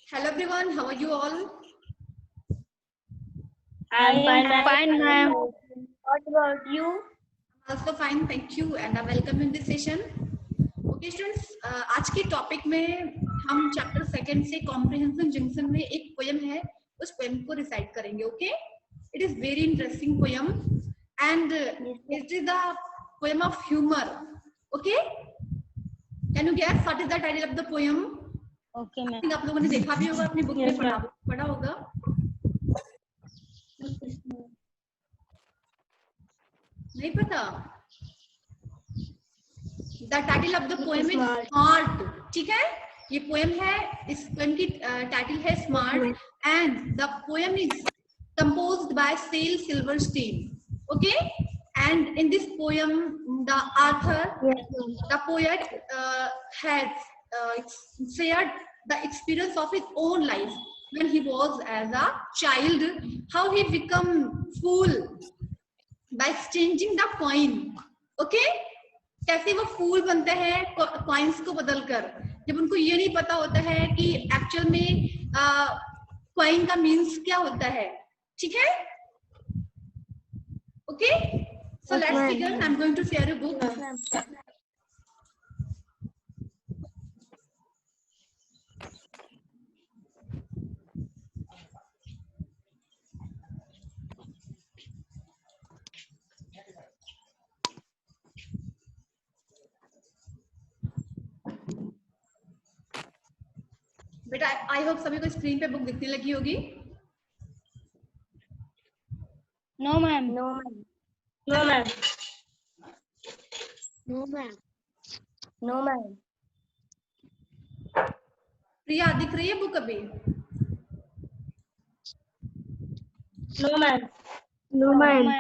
Hello everyone, how are you all? I am Fine, ma'am. What about you? Also fine, thank you and welcome in this session. Okay students, आज के topic में हम chapter second से comprehension junction में एक poem है, उस poem को रिसाइट करेंगे. Okay, it is very interesting poem and it is the poem of humour. Okay, can you guess what is the title of the poem? Okay ma'am. आप लोगों ने देखा भी होगा, अपनी बुक में पढ़ा होगा. नहीं पता? The title of the poem is smart. ठीक है, ये पोएम है, इस पोएम की टाइटल है smart and the poem is composed by Shel Silverstein. Okay, and in this poem the author, the poet has shared the experience of his own life when he was as a child, how he become fool by exchanging the coin. Okay, कैसे वो फूल बनते हैं coins को बदलकर, जब उनको ये नहीं पता होता है कि एक्चुअल में कॉइन का मीन्स क्या होता है. ठीक है, okay, so let's begin. I am going to share a book. बेटा आई होप सभी को स्क्रीन पे बुक दिखने लगी होगी. No ma'am. No, ma'am. No, ma'am. No ma'am. No, ma'am. Priya दिख रही है बुक अभी? No, ma'am. No ma'am.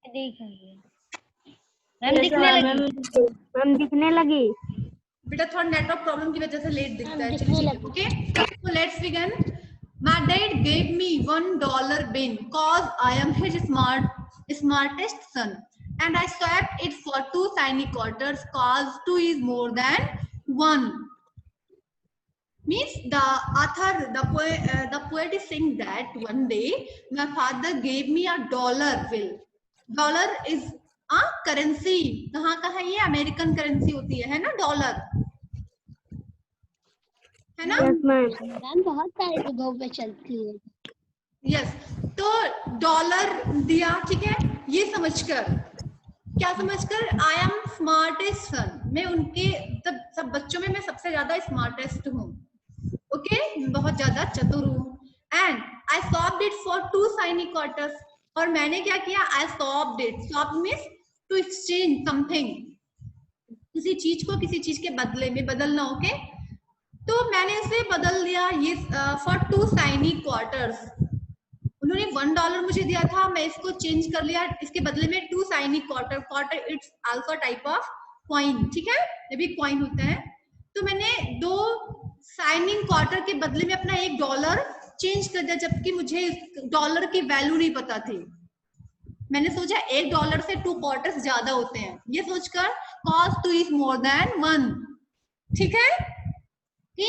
देख रही है मैम. दिखने लगी. मैम दिखने लगी. बेटा थोड़ा नेटवर्क प्रॉब्लम की वजह से लेट दिखता है. चलिए, okay, so let's begin. My dad gave me $1 bin cause I am his smartest son, and I swapped it for 2 tiny quarters cause 2 is more than 1. Means the author, the poet is saying that one day my father gave me a dollar bill. Dollar is a currency. कहाँ का है ये? American currency होती है ना dollar, है ना? Yes ma'am. बहुत सारे जगहों पे चलती है. यस, तो डॉलर दिया. ठीक है, ये समझकर, क्या समझकर? आई एम स्मार्टेस्ट सन. मैं उनके सब बच्चों में मैं सबसे ज्यादा स्मार्टेस्ट हूँ. ओके, बहुत ज्यादा चतुर हूँ. And I swapped it for 2 tiny quarters. और मैंने क्या किया? I swapped it. Swapped means to exchange something, किसी चीज को किसी चीज के बदले में बदलना. ओके, तो मैंने इसे बदल दिया ये फॉर 2 tiny quarters. उन्होंने $1 मुझे दिया था, मैं इसको चेंज कर लिया, इसके बदले में 2 tiny quarter. quarter it's also type of coin. ठीक है, ये भी कॉइन होता है. तो मैंने 2 tiny quarter के बदले में अपना $1 चेंज कर दिया, जबकि मुझे डॉलर की वैल्यू नहीं पता थी. मैंने सोचा $1 से 2 quarters ज्यादा होते हैं, ये सोचकर cos 2 is more than 1. ठीक है, कि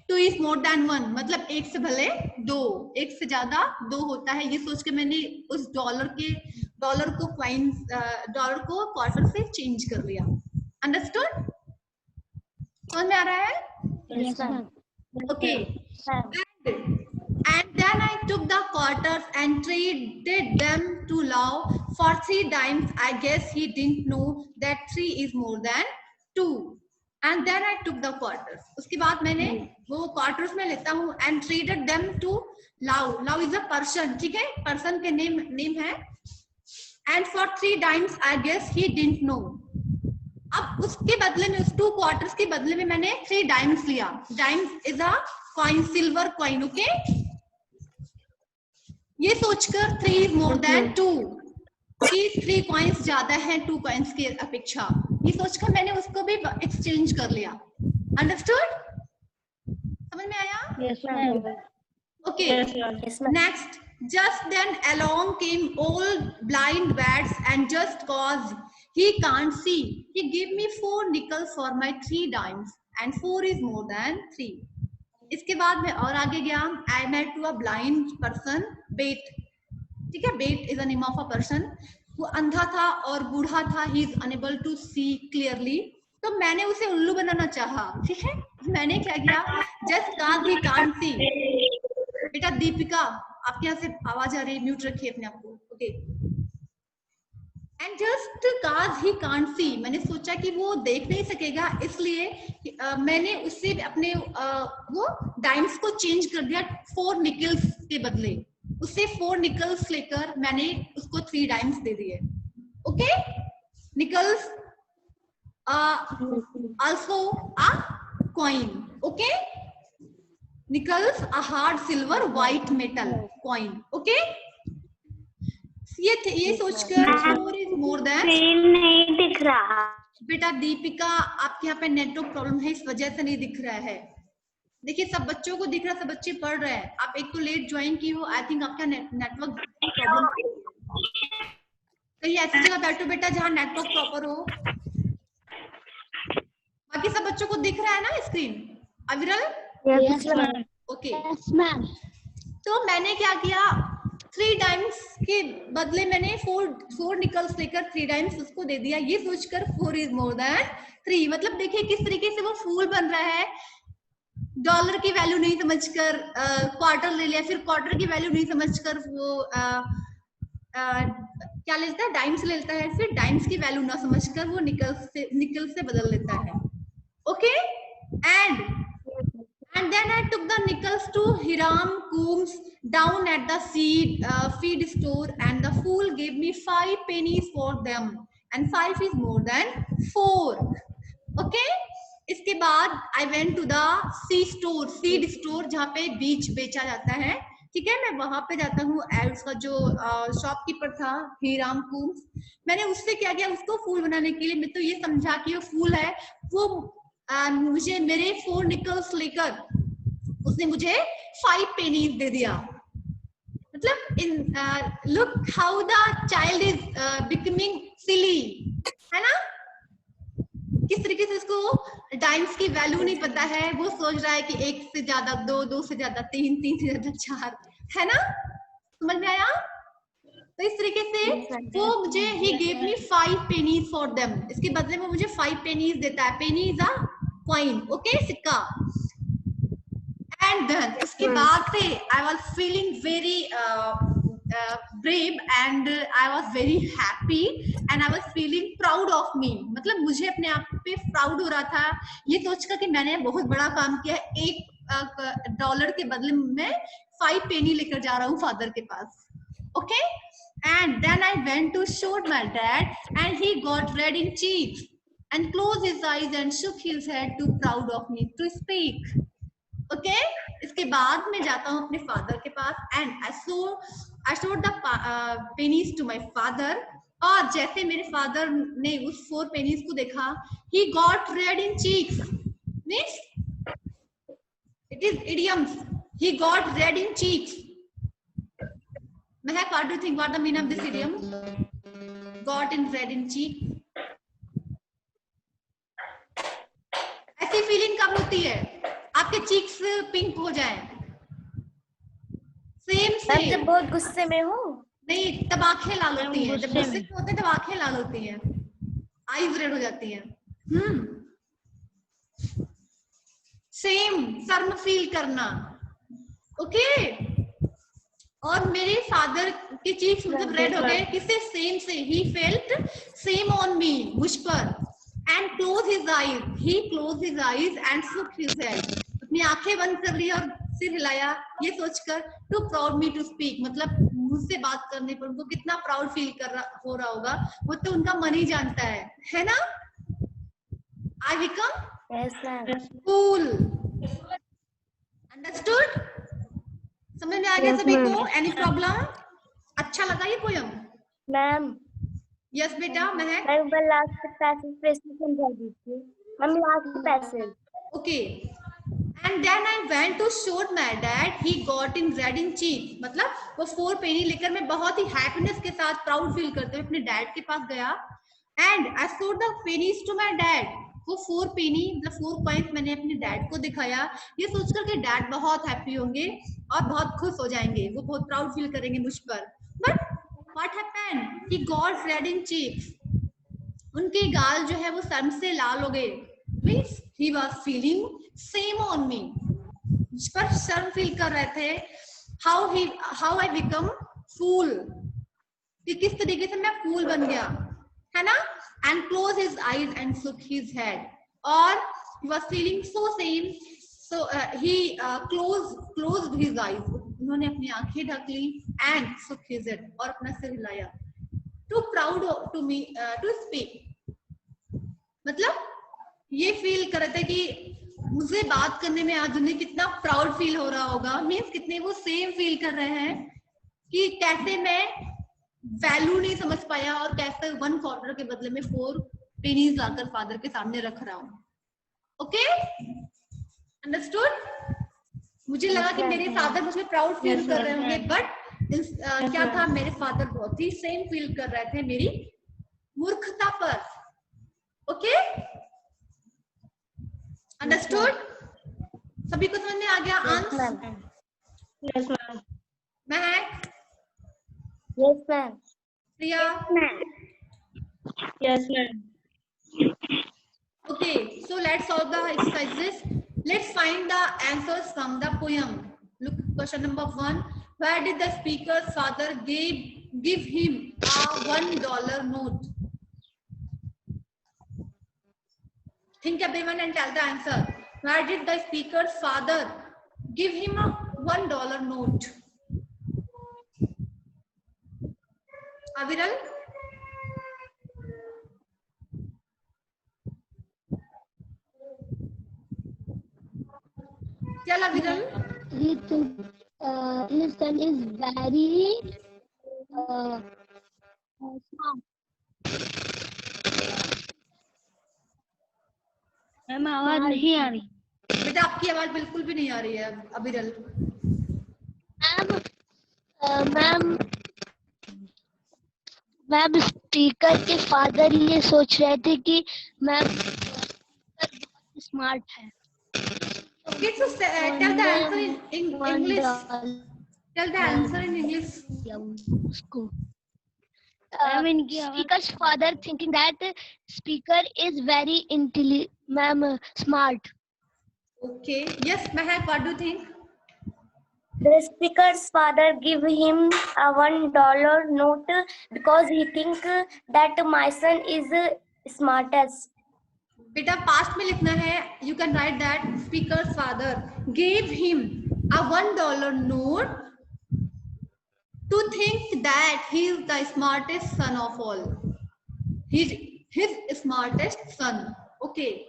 2 is more than 1 मतलब 1 से भले 2, 1 से ज्यादा 2 होता है, ये सोच के मैंने उस डॉलर को कॉइन, डॉलर को क्वार्टर से चेंज कर लिया. अंडरस्टूड? समझ में आ रहा है? Yes ma'am. Okay, and then I took the quarters and traded them to Lau for 3 dimes. I guess he didn't know that 3 is more than 2. And then I took the quarters. उसके बाद मैंने वो quarters में लेता हूँ and traded them to Lau. Lau is a person. ठीक है, person के name है. And for 3 dimes I guess he didn't know. अब उसके बदले में, उस 2 quarters के बदले में मैंने 3 dimes लिया. Dimes is a coin, silver coin. Okay, ये सोचकर 3 is more than 2, कि 3 coins ज्यादा है 2 coins की अपेक्षा, ये सोचकर मैंने उसको भी एक्सचेंज कर लिया. अंडरस्टूड? समझ में आया? Yes ma'am. Okay, Yes, ma'am. Next. Just then along came old blind bats, and just cause he can't see, he gave me 4 nickels for my 3 dimes, and 4 is more than 3. इसके बाद मैं और आगे गया, I met to a blind person, Bet, ठीक है, Bet is a name of a person. वो अंधा था और बूढ़ा था, he is unable to see clearly. तो मैंने उसे उल्लू बनाना चाहा, ठीक है। मैंने क्या किया, just cause he can't see. बेटा दीपिका, आपके यहाँ से आवाज आ रही है, म्यूट रखिए अपने आप को, okay. And just cause he can't see, मैंने सोचा कि वो देख नहीं सकेगा, इसलिए मैंने उससे अपने वो डाइम्स को चेंज कर दिया 4 निकल्स के बदले। उससे 4 निकल्स लेकर मैंने उसको 3 डाइम्स दे दिए, okay. Nicholls also a coin, okay. Nickels, a hard silver white metal coin, okay. ये सोचकर 4 is more than, नहीं दिख रहा। बेटा दीपिका आपके यहाँ पे नेटवर्क प्रॉब्लम है, इस वजह से नहीं दिख रहा है। देखिए सब बच्चों को दिख रहा है, सब बच्चे पढ़ रहे हैं, आप एक तो लेट ज्वाइन की हो, आई थिंक आपका नेटवर्क प्रॉब्लम। कहीं ऐसी जगह बैठो बेटा जहाँ नेटवर्क प्रॉपर हो। बाकी सब बच्चों को दिख रहा है ना स्क्रीन, अविरल? Yes ma'am. Okay, yes ma'am. तो मैंने क्या किया, 3 टाइम्स के बदले मैंने 4 निकल्स लेकर 3 टाइम्स उसको दे दिया, ये सोचकर 4 इज मोर देन 3। मतलब देखिए किस तरीके से वो फूल बन रहा है। डॉलर की वैल्यू नहीं समझकर क्वार्टर ले लिया, फिर क्वार्टर की वैल्यू नहीं समझकर वो क्या लेता है, डाइम्स लेता है, फिर डाइम्स की वैल्यू ना समझकर वो निकल से बदल लेता है, okay. And then I took the nickels to Hiram Coombs down at the feed store, and the fool gave me 5 pennies for them, and 5 is more than 4, okay. इसके बाद I went to the seed store जहाँ पे बीज बेचा जाता है, ठीक है। मैं वहां पे जाता हूँ, उसका जो शॉपकीपर था हीराम कूम्स, मैंने उससे क्या किया, उसको फूल बनाने के लिए मैं तो ये समझा कि वो फूल है, वो मुझे मेरे 4 निकल्स लेकर उसने मुझे 5 पेनीज दे दिया। मतलब in look how the child is becoming silly, है ना। किस तरीके से उसको डाइम्स की वैल्यू नहीं पता है, वो सोच रहा है कि 1 से ज्यादा 2, 2 से ज्यादा 3, 3 से ज्यादा 4, है ना। समझ में आया? तो इस तरीके से वो मुझे he gave me 5 pennies for them, इसके बदले में मुझे 5 पेनीज देता है। पेनी इज अ कॉइन, ओके, सिक्का। एंड देन उसके बाद से I was feeling very brave and I was very happy and I was feeling proud of me, मतलब मुझे अपने आप पे प्राउड हो रहा था, ये सोचकर कि मैंने बहुत बड़ा काम किया। $1 के बदले में 5 पेनी लेकर जा रहा हूँ फादर के पास, okay. And then I went to showed my dad and he got red in cheeks and closed his eyes and shook his head too proud of me to speak, okay. इसके बाद मैं जाता हूँ अपने father के पास and I showed the pennies to my father, और जैसे मेरे फादर ने उस 4 pennies को देखा, he got red in cheeks, means it is idioms, he got red in cheeks. Mehak, what do you think, what the meaning of this idiom, got in red in cheek? ऐसी feeling कब होती है, आपके cheeks pink हो जाए? Same से जब बहुत गुस्से में हो, नहीं, तब आंखें लाल होती हैं, जब गुस्से में होते हैं तब आंखें लाल होती हैं, आईज रेड हो जाती हैं। सेम, शर्म फील करना, ओके। और मेरे फादर के चीक्स मतलब रेड हो गए, किससे? सेम से, he felt same on me, मुझ पर। And close his eyes, he close his eyes and shook his head, अपनी आंखें बंद कर ली और सिर हिलाया, ये सोचकर too proud me to speak, मतलब मुझसे बात करने पर उनको कितना प्राउड फील हो रहा होगा, वो तो उनका मन ही जानता है ना। आई बिकम कूल, अंडरस्टूड, समझ में आ गया सभी को? Any problem? अच्छा लगा ये पोयम? मैम यस बेटा, महक। एक बार लास्ट पैसेज पे समझा दीजिए ma'am, last passage, okay. And then I went to showed my dad, he got in red in cheek, मतलब वो 4 पेनी लेकर मैं बहुत ही हैप्पीनेस के साथ, प्राउड फील करते हुए अपने डैड के पास गया। And I showed the pennies to my dad, वो 4 पेनी मतलब 4 कॉइन्स मैंने अपने डैड को दिखाया, ये सोचकर कि डैड बहुत हैप्पी होंगे और बहुत खुश हो जाएंगे, वो बहुत प्राउड फील करेंगे मुझ पर। But what happened, he got red in cheeks, उनके गाल जो है वो शर्म से लाल हो गए। Means he was feeling same on me, मुझ पर शर्म फील कर रहे थे। हाउ आई बिकम फूल, कि किस तरीके से मैं फूल बन गया, है ना। And close his eyes and shook his head, और he was feeling so same, so he closed his eyes, उन्होंने अपनी आंखें ढक ली, and shook his head, और अपना सिर हिलाया। too proud to me to speak, मतलब ये फील कर रहे थे कि मुझे बात करने में आज उन्हें कितना प्राउड फील हो रहा होगा, मीन्स कितने वो सेम फील कर रहे हैं कि कैसे मैं वैल्यू नहीं समझ पाया और कैसे 1 क्वार्टर के बदले में 4 पेनीज लाकर फादर के सामने रख रहा हूँ। Okay, understood. मुझे लगा कि मेरे फादर मुझे प्राउड फील कर रहे होंगे, बट क्या था, मेरे फादर बहुत ही सेम फील कर रहे थे मेरी मूर्खता पर। ओके, अंडरस्टूड, सभी को समझ में आ गया? अंश, yes ma'am, Mahak, Yes, ma'am. Priya, yes ma'am. okay, so let's solve the exercises. Let's find the answers from the poem. Look, question number 1. Where did the speaker's father give him a $1 note? Think everyone and tell the answer. Where did the speaker's father give him a $1 note? Aviral? Tell Aviral. His son is very smart. Ma'am आवाज नहीं आ रही। बेटा आपकी आवाज बिल्कुल भी नहीं आ रही है अविरल। मैम स्पीकर के फादर ये सोच रहे थे कि मैम स्मार्ट है। Okay, so tell the answer in English. Tell the answer in English. उसको speaker's father thinking that speaker is very intelligent, ma'am, smart. Okay. Yes, Mehak, what do you think? The speaker's father give him a $1 note because he think that my son is smartest. बेटा past में लिखना है. You can write that speaker's father gave him a $1 note to think that he is the smartest son of all. He's his smartest son. Okay.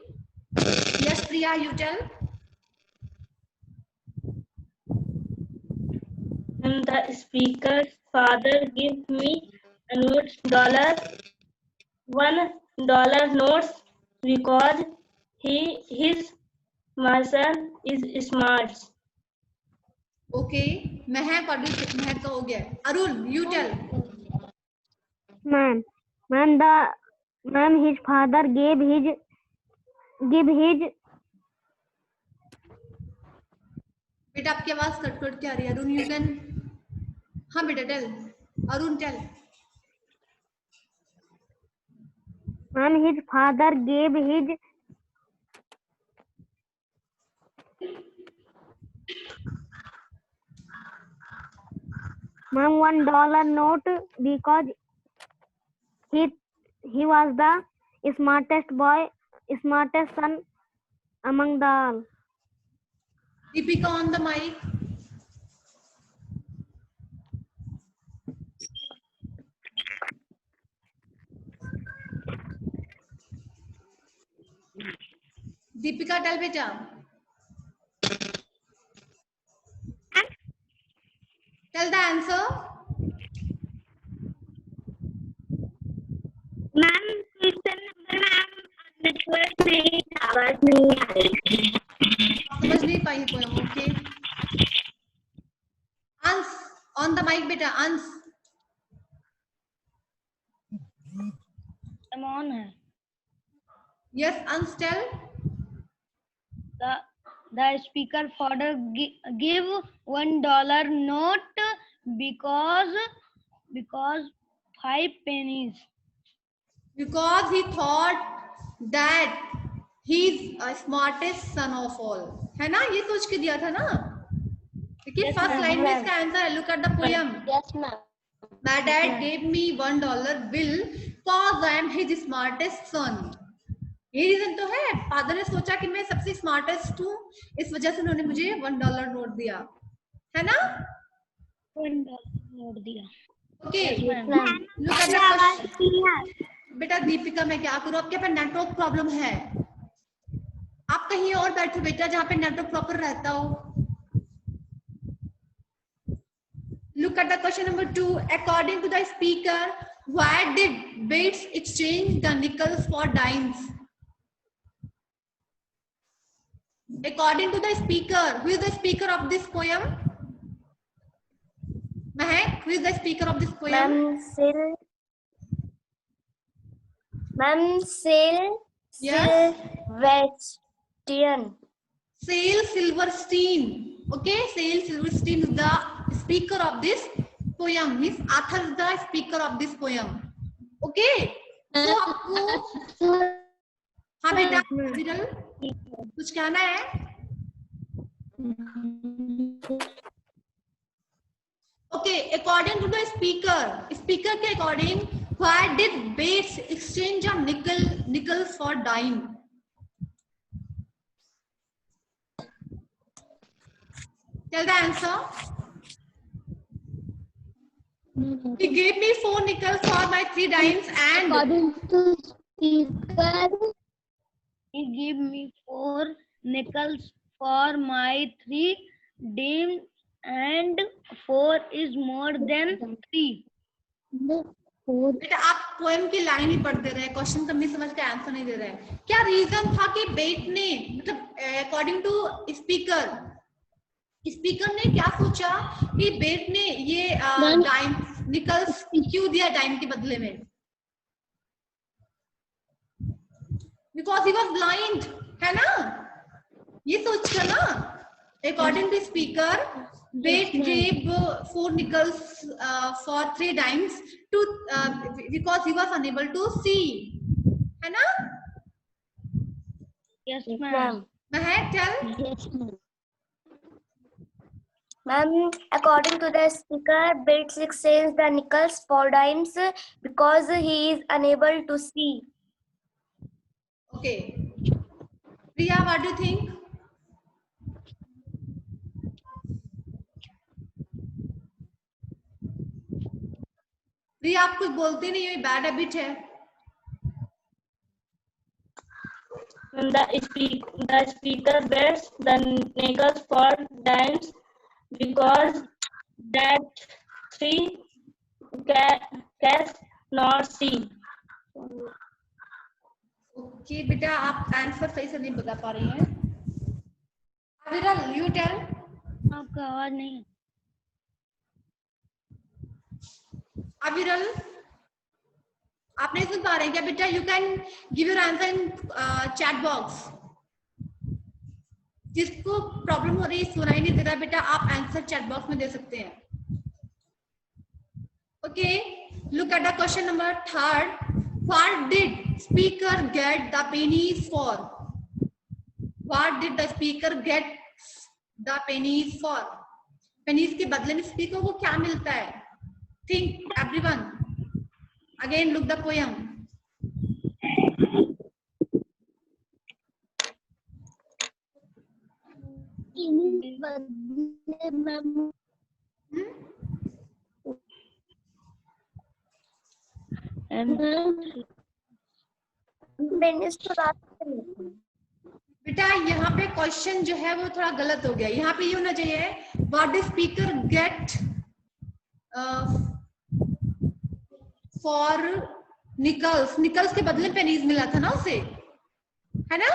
Yes, Priya, you tell. And the speaker's father give me a $1 notes because my son is smart. Okay. Mehak, what do you think? Mehak का हो गया. Arun, you tell. Ma'am, his father give his बेटा आपकी आवाज cut के आ रही है. Arun, you can. हाँ बेटा tell. Arun tell. Ma'am, his father gave his ma'am $1 note because he was the smartest son among the all. Deepika on the mic. Deepika tell बेटा. Tell the answer. Ma'am question number ma'am network नहीं, आवाज नहीं आ रही। समझ नहीं पाई poem. Okay. Ans on the mic बेटा. Ans. I'm on है. Yes, Ans, tell. The speaker father give $1 note because 5 pennies. Because he thought that he's a smartest son of all. है ना, ये सोच के दिया था ना. देखिए फर्स्ट लाइन में इसका आंसर है. Look at the poem. Yes, ma'am. My dad gave me $1 bill cause I am his smartest son. ये रीजन तो है. फादर ने सोचा कि मैं सबसे स्मार्टेस्ट हूँ, इस वजह से उन्होंने मुझे $1 नोट दिया, है ना. $1 नोट दिया. ओके, लुक एट द बेटा दीपिका, मैं क्या करूँ, आपके पास नेटवर्क प्रॉब्लम है. आप कहीं और बैठो बेटा जहाँ पे नेटवर्क प्रॉपर रहता हो. Look at the question number 2. According to the speaker, why did Bates exchange the nickels for dimes? According to the speaker, who is the speaker of this poem? Mahek, who is the speaker of this poem? Ma'am, Yes. Silverstein. Sale Silverstein. Okay, Sale Silverstein is the speaker of this poem. His author is the speaker of this poem. Okay. So आपको हाँ बेटा विरल कुछ कहना है? Okay, according to the speaker के according, why did Bates exchange a nickel for dime? Tell the answer. He gave me 4 nickels for my 3 dimes and According to speaker, He gave me 4 nickels for my 3 dimes and 4 is more than 3. बेटा आप poem की line ही पढ़ते रहे, question कम नहीं समझ के answer नहीं दे रहे. क्या रीजन था कि बेट ने, मतलब अकॉर्डिंग टू स्पीकर ने क्या सोचा कि बेट ने ये डाइम निकल्स क्यों दिया डाइम के बदले में? बिकॉज ही वॉज ब्लाइंड, है ना, ये सोच कर ना. According to speaker, bet gave 4 nickels for 3 dimes to because he was unable to see, है ना. Yes, ma'am. Mahek, tell. yes, ma'am. Ma'am, according to the speaker, Bates exchanged the nickels for dimes because he is unable to see. Okay, Priya, what do you think? प्रिया आप कुछ बोलते नहीं, ये bad habit है. The speaker bets the nickels for dimes because that 3 cats not see. Okay बेटा आप answer सही से नहीं बता पा रही हैं. विरल, यू टेल. आपका आवाज नहीं. अविरल, आप नहीं सुन पा रहे हैं क्या बेटा? You can give your answer in chat box. जिसको प्रॉब्लम हो रही है, सुनाई नहीं दे रहा बेटा, आप आंसर चैट बॉक्स में दे सकते हैं. Okay, look at the question number 3. What did speaker get the pennies for? What did the speaker get the pennies for? Pennies के बदले में स्पीकर को क्या मिलता है? Think, everyone. Again, look the poem. बेटा यहाँ पे क्वेश्चन जो है वो थोड़ा गलत हो गया. यहाँ पे ये होना चाहिए, what do speaker get for Nicholls. Nicholls के बदले पेनीज मिला था ना उसे, है ना,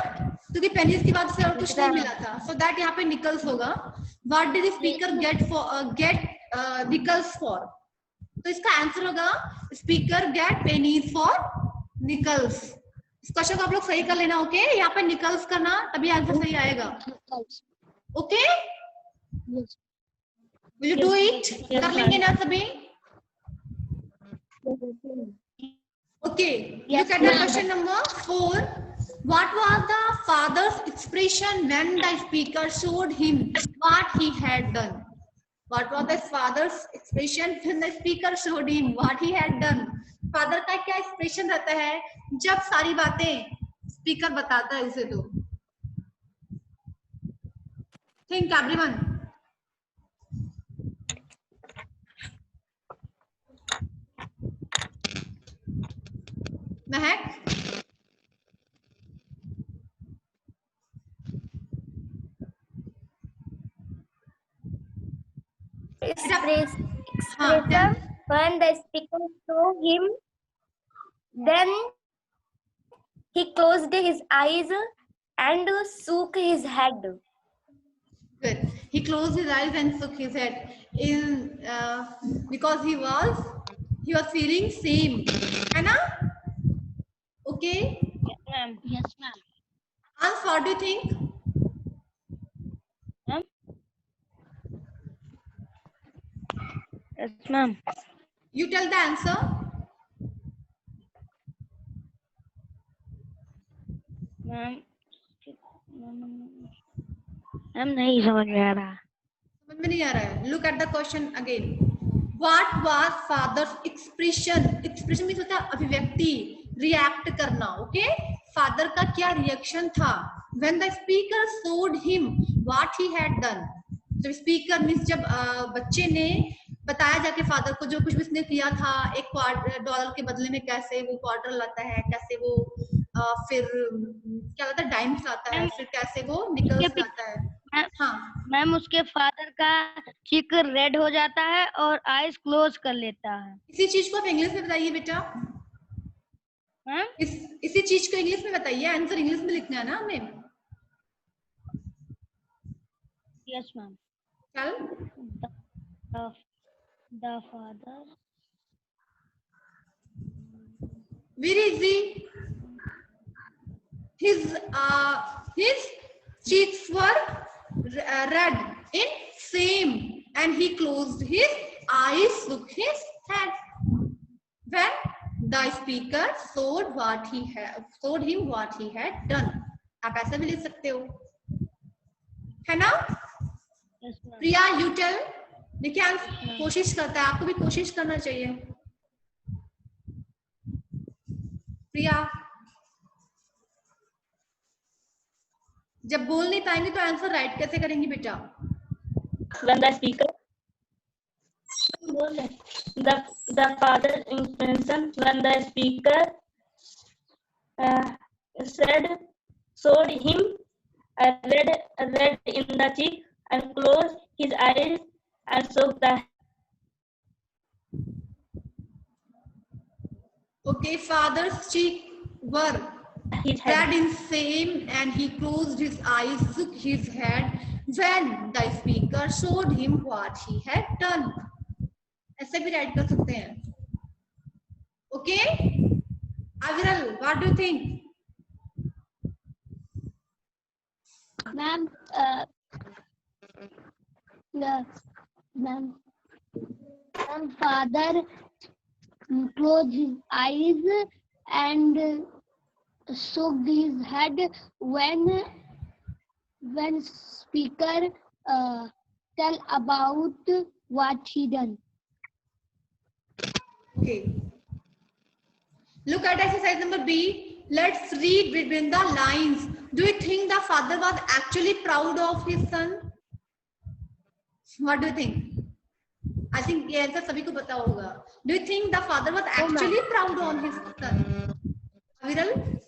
क्योंकि पेनीज के बाद से और कुछ नहीं मिला था. सो दैट यहाँ पे निकल्स होगा. What did speaker get nickels for. तो इसका आंसर होगा speaker get pennies for nickels. इस क्वेश्चन को आप लोग सही कर लेना, ओके? यहाँ पे निकल्स करना, तभी आंसर सही आएगा, okay? Will you do it? कर लेंगे ना सभी? Okay, Yes, look at the ma'am. question number 4. What was the father's expression when the speaker showed him what he had done? What was the father's expression when the speaker showed him what he had done? Father का क्या expression रहता है जब सारी बातें speaker बताता है उसे? तो think everyone. Mahak? Expression when the speaker saw him, then he closed his eyes and shook his head. Good. He closed his eyes and shook his head because he was feeling same, है ना? Okay. Yes, ma'am. Ans, what do you think? Ma'am? Yes, ma'am. You tell the answer. Ma'am नहीं समझ में आ रहा. समझ में नहीं आ रहा है. Look at the question again. What was father's expression? Expression means होता है अभिव्यक्ति, react करना. Okay? Father का क्या reaction था? When the speaker showed him what he had done. जब speaker means जब बच्चे ने बताया जाके फादर को जो कुछ भी उसने किया था, $1 के बदले में कैसे वो क्वार्टर लाता है, कैसे वो फिर क्या लाता है, डाइम्स लाता है, फिर कैसे वो निकल्स लाता है. हाँ मैम, उसके फादर का चीक रेड हो जाता है और आईज क्लोज कर लेता है. इसी चीज को आप इंग्लिश में बताइए बेटा. मैम इसी चीज को इंग्लिश में बताइए. आंसर इंग्लिश में लिखना है ना हमें. Yes ma'am. चल the father. Very easy. His cheeks were red in same, and he closed his eyes, shook his head when the speaker showed him what he had done. आप ऐसा भी लिख सकते हो, है ना? Yes, ma'am. Priya, you tell. देखिए कोशिश करता है, आपको भी कोशिश करना चाहिए. प्रिया, जब बोल नहीं पाएंगे तो आंसर राइट कैसे करेंगी बेटा? When the speaker, the father's expression when the speaker showed him a red in the cheek and closed his eyes and shook the. Okay, father's cheek were His head. red in same, and he closed his eyes, shook his head when the speaker showed him what he had done. ऐसे भी right कर सकते हैं. Okay, अविरल, what do you think? Ma'am, ma'am, father closed his eyes and shook his head when speaker tell about what he done. Okay. Look at exercise number B. Let's read between the lines. Do you think the father was actually proud of his son? What do you think? I think ये answer सभी को पता होगा. Do you think the father was actually proud on his son? Aviral?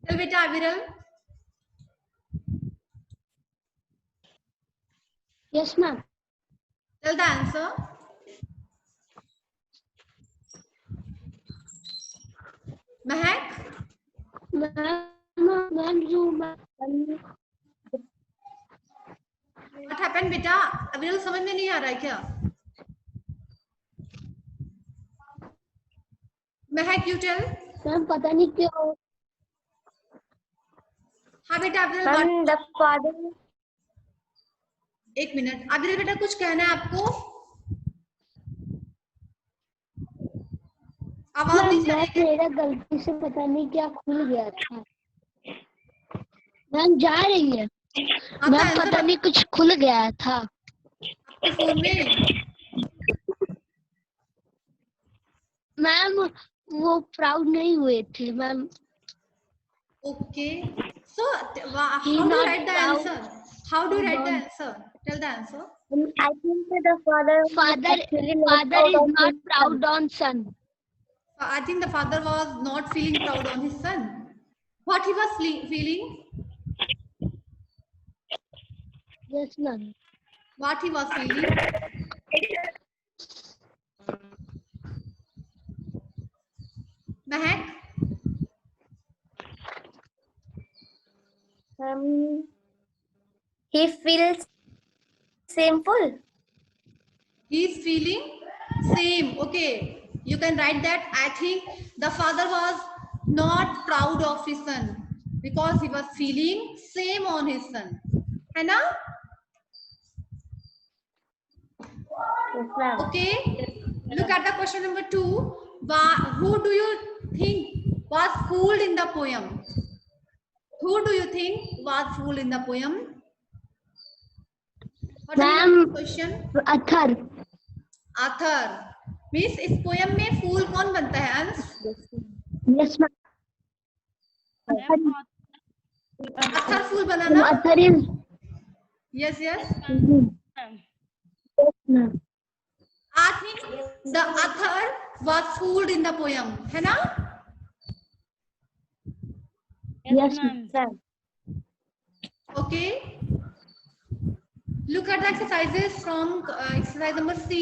चल बेटा Aviral. Yes, ma'am. Tell the answer. Mahak? What happened बेटा? Aviral समझ में नहीं आ रहा है क्या? Mahak, you tell. मैम पता नहीं क्यों। हाँ बेटा आप Ma'am, the father. एक मिनट, अभी बेटा कुछ कहना है आपको? आवाज मैम नहीं जा रही है। मेरा गलती से पता नहीं क्या खुल गया था। मैम जा रही है। आपका मैम आंसर पता नहीं कुछ खुल गया था आपके फोन में। मैम। वो प्राउड नहीं हुए थे ma'am. Okay, so how He do not write the proud. Answer? How do write the Don't. Answer? Tell the answer. I think that the father was Father actually not father proud is of not his proud son. on son. I think the father was not feeling proud on his son. What he was feeling? Yes ma'am. What he was feeling? Mahak? He feels shameful. He is feeling same. Okay, you can write that. I think the father was not proud of his son because he was feeling same on his son. है ना? Yes, ma'am. Okay, look at the question number 2. Who do you think was fooled in the poem? Who do you think was fooled in the poem? What is Ma'am. the question? Athar. Arthur. Means इस poem में fool कौन बनता है अंश? Yes ma'am. Arthur fool बना ना? Athar is. Yes, yes. Yes ma'am. I think the author was fooled in the poem. है ना? Yes ma'am. Okay. Look at the exercises from exercise number C.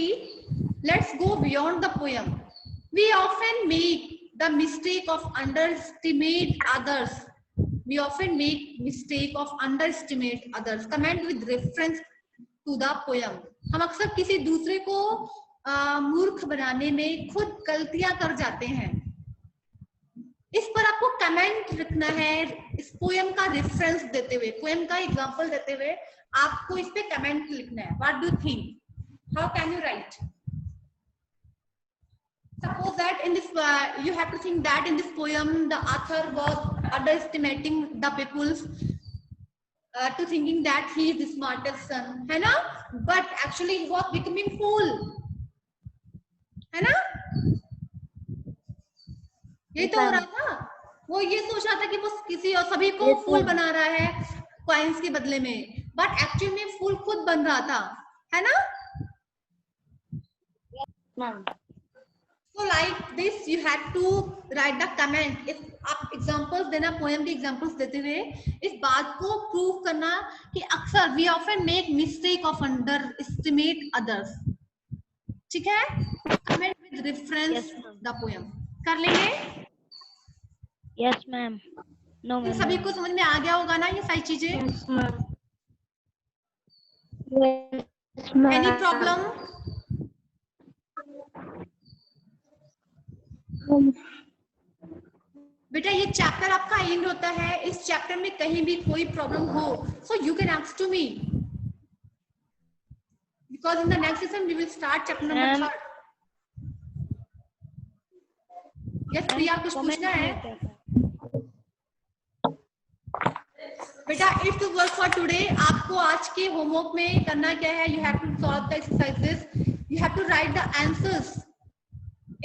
Let's go beyond the poem. We often make the mistake of underestimate others. We often make mistake of underestimate others. Comment with reference to the poem. हम अक्सर किसी दूसरे को मूर्ख बनाने में खुद गलतियां कर जाते हैं. इस पर आपको कमेंट लिखना है इस पोएम का रेफरेंस देते हुए, पोएम का एग्जांपल देते हुए आपको इस पे कमेंट लिखना है. What do think? How can you right? Suppose that in this you have to think that in this poem the author was underestimating the people's to thinking that he is the smartest son, है ना? But actually he was becoming fool, है ना? यही तो हो रहा था. वो ये सोच रहा था कि वो किसी और सभी को फूल बना रहा है कॉइन्स के बदले में, बट एक्चुअली में फूल खुद बन रहा था, है ना? So like this you have to write the comment. If आप examples देना, poem के examples देते हुए इस बात को prove करना कि अक्सर we often make mistake of underestimate others. ठीक है? Comment with reference the poem. कर लेंगे? Yes ma'am. No ma'am. सभी को समझ में आ गया होगा ना ये सारी चीजें? Yes, ma'am. Yes ma'am. Any problem? बेटा ये चैप्टर आपका एंड होता है. इस चैप्टर में कहीं भी कोई प्रॉब्लम हो so you can ask to me because in the next session we will start chapter number 3. Yes प्रिया कुछ पूछना है? बेटा इट्स वर्क फॉर टुडे. आपको आज के होमवर्क में करना क्या है? You have to solve the exercises. You have to write the answers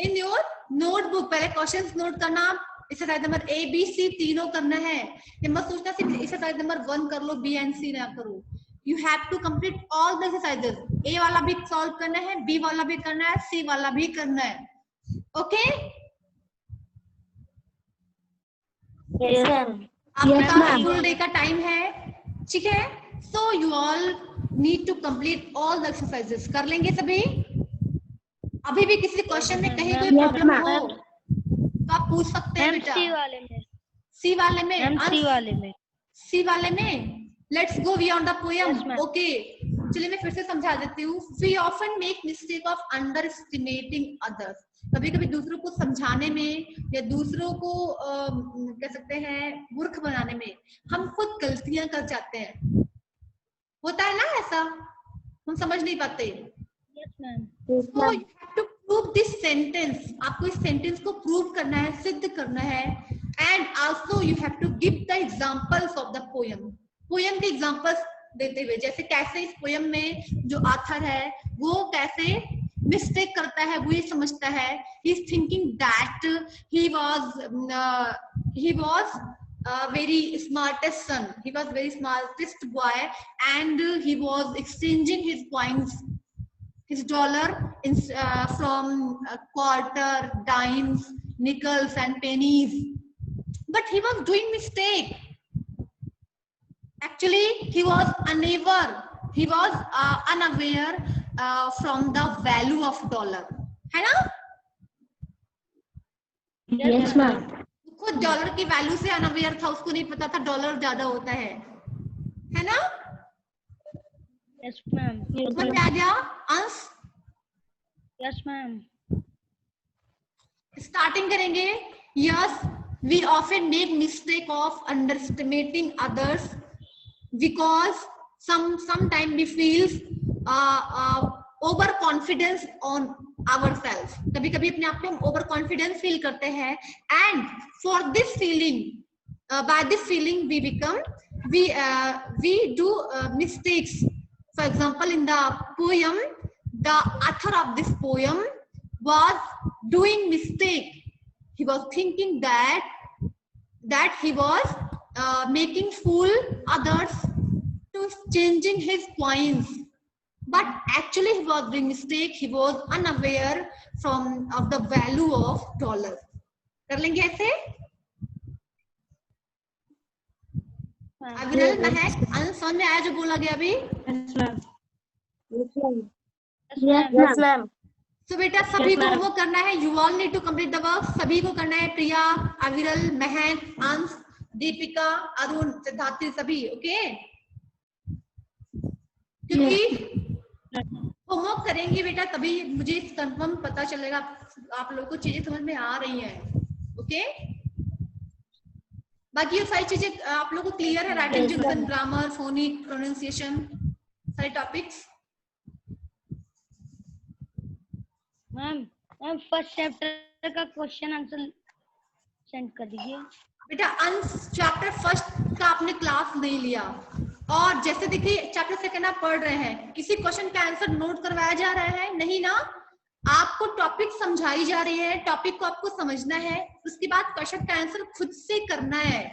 in your notebook. पहले क्वेश्चंस नोट करना. Exercise number A B C तीनों करना है. ये मत सोचना सिर्फ एक्सरसाइज नंबर 1 कर लो, बी एंड सी ना करो. You have to complete all the exercises. A वाला भी सॉल्व करना है, बी वाला भी करना है, सी वाला भी करना है. ओके? Yes, ma'am. आपका फुल डे का टाइम है, ठीक है? So you all need to complete all the exercises. कर लेंगे सभी? अभी भी किसी क्वेश्चन में कहीं कोई प्रॉब्लम हो तो आप पूछ सकते हैं बेटा. सी वाले में. सी वाले में? सी वाले में. सी वाले में let's go beyond the poem. Okay चलिए मैं फिर से समझा देती हूँ. We often make mistake of underestimating others. कभी कभी दूसरों को समझाने में या दूसरों को कह सकते हैं मूर्ख बनाने में हम खुद गलतियां कर जाते हैं। होता है ना ऐसा, हम समझ नहीं पाते। Yes, ma'am. So you have to prove this sentence. आपको इस सेंटेंस को प्रूव करना है, सिद्ध करना है। And also you have to give the examples of the poem. Poem के एग्जांपल्स देते हुए, जैसे कैसे इस पोयम में जो ऑथर है वो कैसे मिस्टेक करता है, वो ये समझता है he is thinking that he was very smartest son, he was very smartest boy, and he was exchanging his coins, his dollar from quarter, dimes, nickels and pennies, but he was doing mistake. Actually he was unaware from the value of dollar, है ना? Yes, ma'am. खुद dollar की value से unaware था, उसको नहीं पता था डॉलर ज्यादा होता है ना? Yes, ma'am. समझ में आ गया अंश? Yes, ma'am. स्टार्टिंग करेंगे। Yes, we often make mistake of underestimating others because sometime we feels over confidence on ourselves। कभी कभी अपने आप पे हम ओवर कॉन्फिडेंस फील करते हैं, and for this feeling by this feeling we become we do mistakes. For example, in the poem, the author of this poem was doing mistake. He was thinking that he was making fool others to changing his coins, but actually he was doing mistake. He was unaware of the value of dollar. कर लेंगे ऐसे? अविरल, महक, समझ में आया जो बोला गया अभी? Yes, ma'am. Yes, ma'am. तो बेटा सभी को वो करना है, you all need to complete the work. सभी को करना है, प्रिया, अविरल, महक, अंश, दीपिका, अरुण, सिद्धार्थी, सभी। ओके, क्योंकि होमवर्क करेंगे बेटा तभी मुझे कंफर्म पता चलेगा आप लोगों को चीजें समझ में आ रही हैं। ओके, बाकी ये सारी चीजें आप लोगों को क्लियर है? Writing, junction, grammar, phonic, pronunciation, सारे टॉपिक्स। मैम फर्स्ट चैप्टर का क्वेश्चन आंसर सेंड कर दीजिए। बेटा अंश चैप्टर फर्स्ट का आपने क्लास नहीं लिया, और जैसे देखिए चैप्टर सेकंड आप पढ़ रहे हैं, किसी क्वेश्चन का आंसर नोट करवाया जा रहा है? नहीं ना, आपको टॉपिक समझाई जा रही है, टॉपिक को आपको समझना है, उसके बाद क्वेश्चन का आंसर खुद से करना है।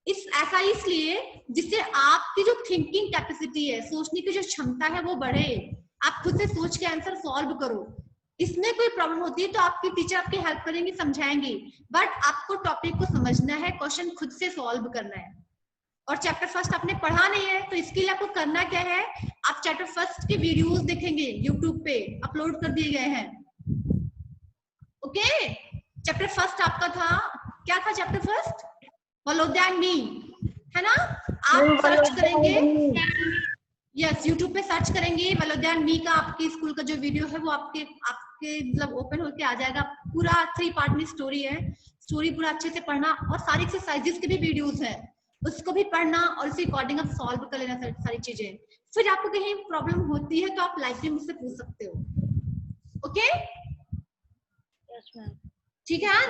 ऐसा इसलिए जिससे आपकी जो थिंकिंग कैपेसिटी है, सोचने की जो क्षमता है वो बढ़े, आप खुद से सोच के आंसर सॉल्व करो। इसमें कोई प्रॉब्लम होती है तो आपकी टीचर आपकी हेल्प करेंगे, समझाएंगे, बट आपको टॉपिक को समझना है, क्वेश्चन खुद से सॉल्व करना है। और चैप्टर फर्स्ट आपने पढ़ा नहीं है तो इसके लिए आपको करना क्या है, आप चैप्टर फर्स्ट के वीडियोस देखेंगे, यूट्यूब पे अपलोड कर दिए गए हैं। ओके, चैप्टर फर्स्ट आपका था, क्या था चैप्टर फर्स्ट? वलोद्या एंड मी, है ना? आप सर्च करेंगे, यस, यूट्यूब पे सर्च करेंगे वलोद्या एंड मी का, आपके स्कूल का जो वीडियो है वो आपके मतलब ओपन होके आ जाएगा। पूरा 3 पार्ट में स्टोरी है, स्टोरी पूरा अच्छे से पढ़ना, और सारी एक्सरसाइजेस के भी वीडियोस हैं, उसको भी पढ़ना और उसी अकॉर्डिंग आप सॉल्व कर लेना सारी चीजें। फिर आपको कहीं प्रॉब्लम होती है तो आप लाइव में मुझसे पूछ सकते हो। Okay, yes ma'am. ठीक है,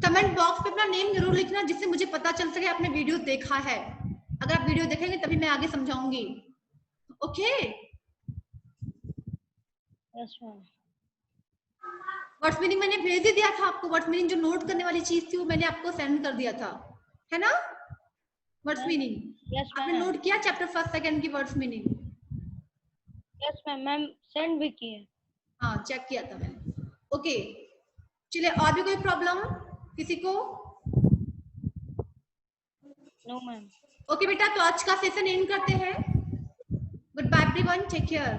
कमेंट बॉक्स पे अपना नेम जरूर लिखना जिससे मुझे पता चल सके आपने वीडियो देखा है। अगर आप वीडियो देखेंगे तभी मैं आगे समझाऊंगी। Okay, yes ma'am. Words meaning मैंने भेज ही दिया था आपको, वर्ड्स मीनिंग जो नोट करने वाली चीज थी वो मैंने आपको सेंड कर दिया था, है ना? वर्ड्स मीनिंग आपने नोट किया चैप्टर फर्स्ट सेकंड की words meaning? Yes ma'am, send भी किए। हाँ, चेक किया था मैंने। ओके, चलिए, और भी कोई प्रॉब्लम किसी को? No ma'am. ओके बेटा, तो आज का सेशन एंड करते हैं। Goodbye everyone, take care.